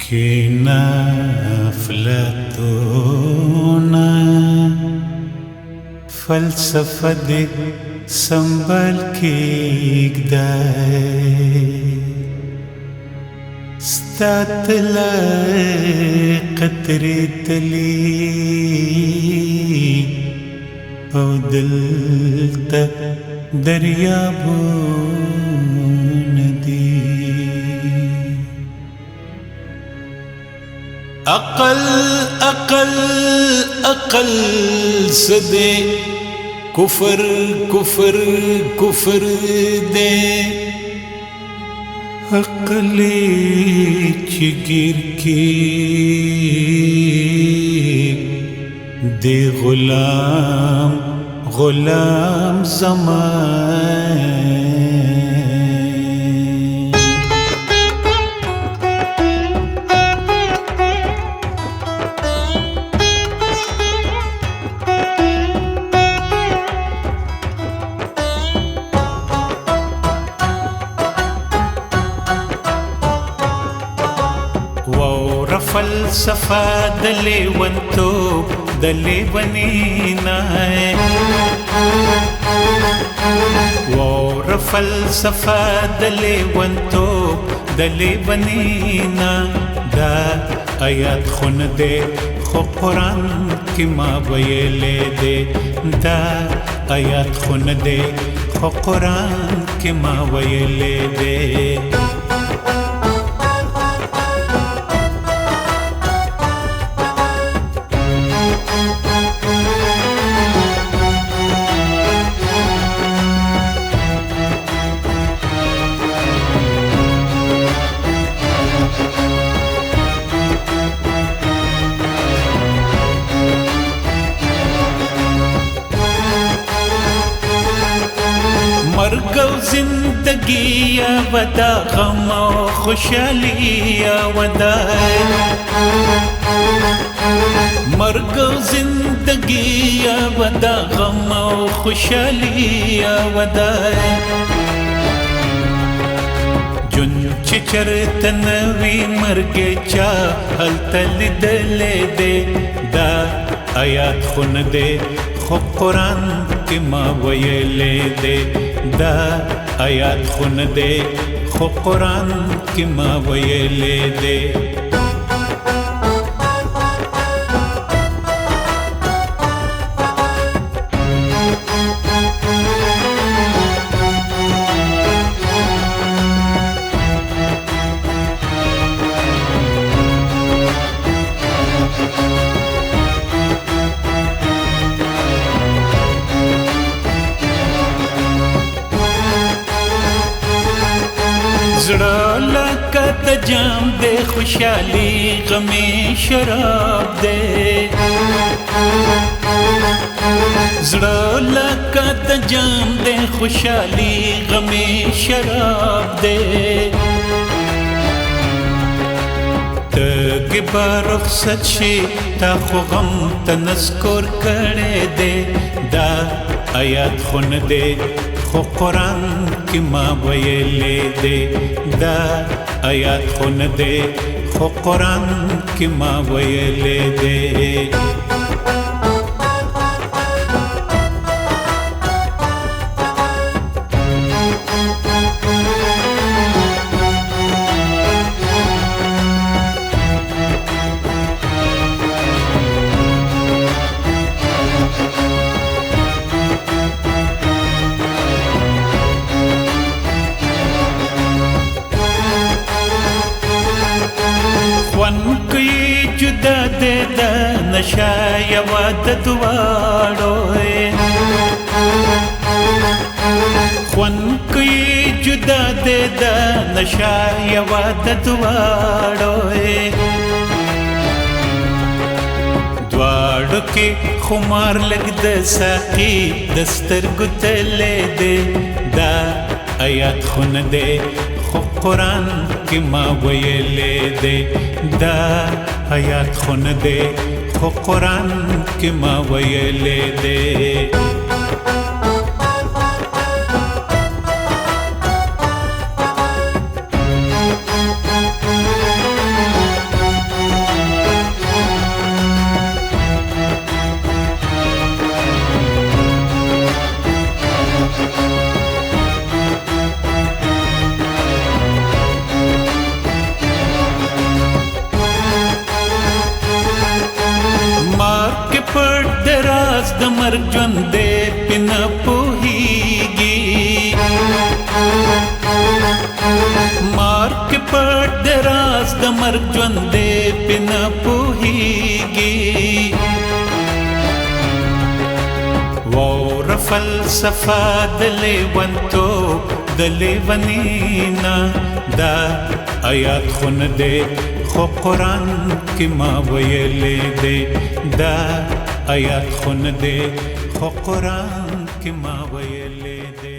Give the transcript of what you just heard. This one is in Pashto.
کینا افلاطونه فلسفه دې سنبال کېږدی ستا طلای قطرې تلي او دلته دریابونه دي عقل عقل عقل سدے کفر کفر کفر دے عقل چگیر کی دے غلام غلام زمان فلسفہ دلے ونتو دلے بنینا ہے وور فلسفہ دلے ونتو دلے بنینا دا آیات خون دے خو قرآن کی ما ویلے دے دا آیات خون دے خو قرآن کی ما ویلے دے مرگ و زندگی یا ودا غم و خوشحالی یا ودا مرگ و زندگی یا ودا غم و خوشحالی یا ودا جن چچرت نوی مرگ چا حل تل دلے دے دا آیات خون دے خو قرآن کی ما ویلے دے دا آیات خون دے خو قرآن کی ما ویلے دے زړه لکه د جام دے خوشحالی غمی شراب دے زړه لکه د جام دے خوشحالی غمی شراب دے تګ به رخصت شي تا خو غم ته نذکر کړی دی دا آیات خون دے خو قرآن کی ما ویلے دے دا آیات خون دے خو قرآن کی ما ویلے دے جدا دے دا نشا یوا د دواړو خون کوي جدا دے دا نشا یوا د دواړو دواړو کې خمار لګ د ساقي دستر ګتلې دے دا آیات خون دے خو قرآن کی ما ویلے دے دا آیات خون دے خو قرآن کی ما ویلے دے پټ دراز د مرګ ژوند دې پنه پوهیږي مار کې پټ دراز د مرګ ژوند دې پنه پوهیږي وور فلسفه د لیونتوب د لیونینا دا آیات خون دے خو قرآن کی ما ویلے دے دا آیات خون دے خو قرآن کی ما ویلے دے